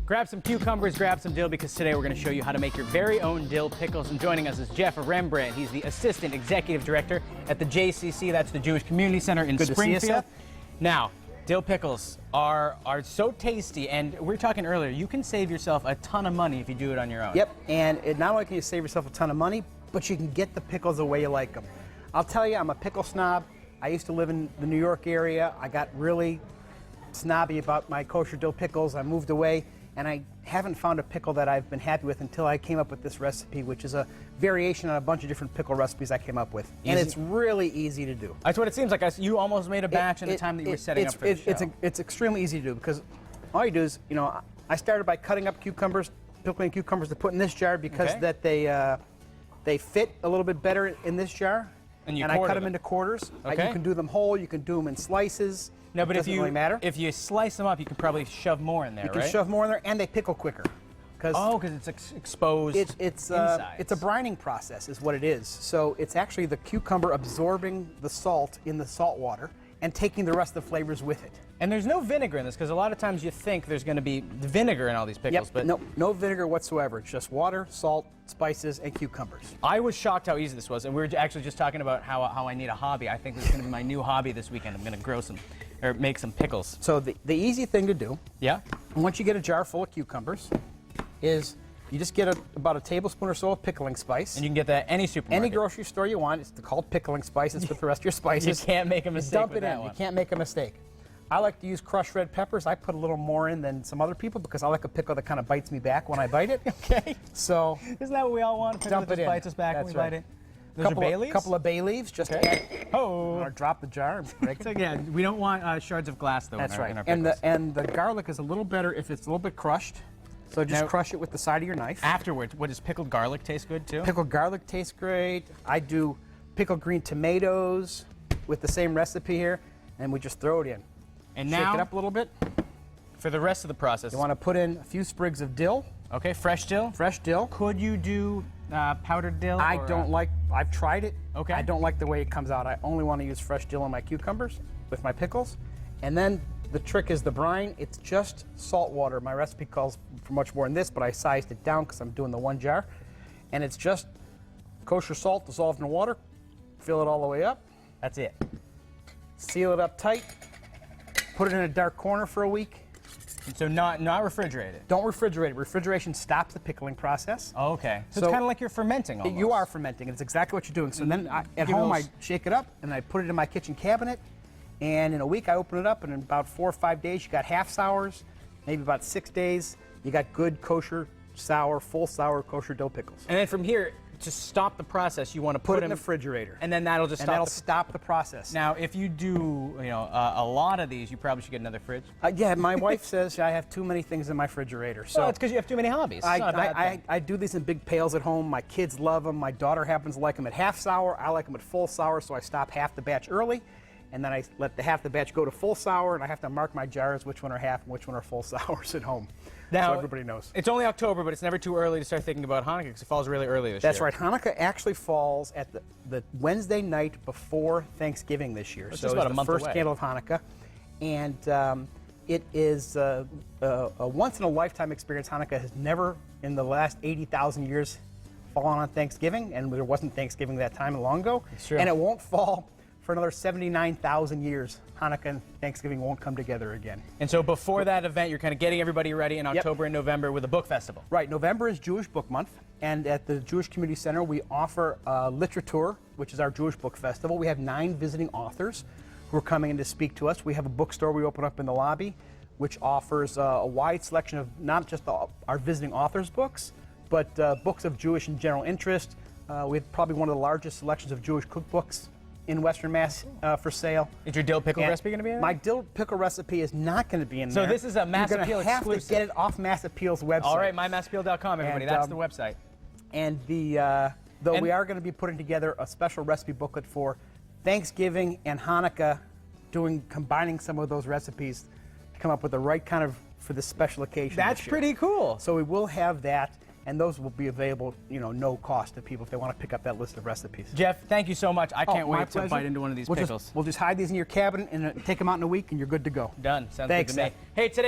Grab some cucumbers, grab some dill, because today we're going to show you how to make your very own dill pickles. And joining us is Jeff Rembrandt. He's the Assistant Executive Director at the JCC, that's the Jewish Community Center in Springfield. Now, dill pickles are so tasty, and we were talking earlier, you can save yourself a ton of money if you do it on your own. Yep, and not only can you save yourself a ton of money, but you can get the pickles the way you like them. I'll tell you, I'm a pickle snob. I used to live in the New York area. I got really snobby about my kosher dill pickles. I moved away, and I haven't found a pickle that I've been happy with until I came up with this recipe, which is a variation on a bunch of different pickle recipes I came up with. Easy. And it's really easy to do. That's what it seems like. You almost made a batch in the time that you were setting up for the show. It's extremely easy to do, because all you do is, you know, I started by cutting up cucumbers, pickling cucumbers to put in this jar, because that they fit a little bit better in this jar. And I cut them into quarters. You can do them whole, you can do them in slices. No, but doesn't really matter. If you slice them up, you can probably shove more in there, right? You can shove more in there, and they pickle quicker. Because it's exposed it's a brining process is what it is. So it's actually the cucumber absorbing the salt in the salt water and taking the rest of the flavors with it. And there's no vinegar in this, because a lot of times you think there's going to be vinegar in all these pickles. But no vinegar whatsoever. It's just water, salt, spices, and cucumbers. I was shocked how easy this was, and we were actually just talking about how I need a hobby. I think this is going to be my new hobby this weekend. I'm going to grow some, or make some pickles. So the easy thing to do, yeah, once you get a jar full of cucumbers, is you just get about a tablespoon or so of pickling spice. And you can get that at any supermarket. Any grocery store you want. It's called pickling spice. It's with the rest of your spices. You can't make a mistake with that one. You can't make a mistake. I like to use crushed red peppers. I put a little more in than some other people, because I like a pickle that kind of bites me back when I bite it. Okay. So isn't that what we all want? A pickle that just bites us back when we bite it? Those are bay leaves? Couple of bay leaves, just to add. Or drop the jar. So yeah, we don't want shards of glass, though. That's right. In our and the garlic is a little better if it's a little bit crushed. So just crush it with the side of your knife. Afterwards, does pickled garlic taste good too? Pickled garlic tastes great. I do pickled green tomatoes with the same recipe here, and we just throw it in. And now, shake it up a little bit. For the rest of the process, you want to put in a few sprigs of dill. Okay, fresh dill? Fresh dill. Could you do powdered dill? I don't like, I've tried it. Okay. I don't like the way it comes out. I only want to use fresh dill on my cucumbers with my pickles. And then the trick is the brine. It's just salt water. My recipe calls for much more than this, but I sized it down because I'm doing the one jar. And it's just kosher salt dissolved in water. Fill it all the way up. That's it. Seal it up tight. Put it in a dark corner for a week. So not refrigerated? Don't refrigerate it. Refrigeration stops the pickling process. Oh, okay. So it's kind of like you're fermenting almost. You are fermenting. It's exactly what you're doing. So then at home I shake it up and I put it in my kitchen cabinet. And in a week I open it up, and in about 4 or 5 days you got half sours. Maybe about 6 days you got good kosher sour, full sour kosher dill pickles. And then from here, to stop the process, you want to put it in the refrigerator, and then that'll just stop the process. Now, if you do, a lot of these, you probably should get another fridge. Yeah, my wife says I have too many things in my refrigerator. So well, it's because you have too many hobbies. I do these in big pails at home. My kids love them. My daughter happens to like them at half sour. I like them at full sour, so I stop half the batch early, and then I let half the batch go to full sour, and I have to mark my jars which one are half and which one are full sours at home. Now, so everybody knows. It's only October, but it's never too early to start thinking about Hanukkah, because it falls really early this year. That's right. Hanukkah actually falls at the Wednesday night before Thanksgiving this year. So it's about a month away. The first candle of Hanukkah. And it is a once-in-a-lifetime experience. Hanukkah has never, in the last 80,000 years, fallen on Thanksgiving, and there wasn't Thanksgiving that time long ago. It's true. And it won't fall for another 79,000 years. Hanukkah and Thanksgiving won't come together again. And so before that event, you're kind of getting everybody ready in October and November with a book festival. Right. November is Jewish Book Month, and at the Jewish Community Center, we offer Literature, which is our Jewish book festival. We have 9 visiting authors who are coming in to speak to us. We have a bookstore we open up in the lobby, which offers a wide selection of not just our visiting authors' books, but books of Jewish and general interest. We have probably one of the largest selections of Jewish cookbooks in Western Mass for sale. Is your dill pickle recipe going to be in there? My dill pickle recipe is not going to be in there. So this is a Mass Appeal exclusive. You're going to have to get it off Mass Appeal's website. All right, mymassappeal.com, everybody. That's the website. And we are going to be putting together a special recipe booklet for Thanksgiving and Hanukkah, combining some of those recipes to come up with the right kind of for this special occasion. That's pretty cool. So we will have that. and those will be available, no cost to people if they want to pick up that list of recipes. Jeff, thank you so much. I can't wait to bite into one of these pickles. We'll just hide these in your cabinet and take them out in a week, and you're good to go. Done. Sounds Thanks, good to me. Hey, today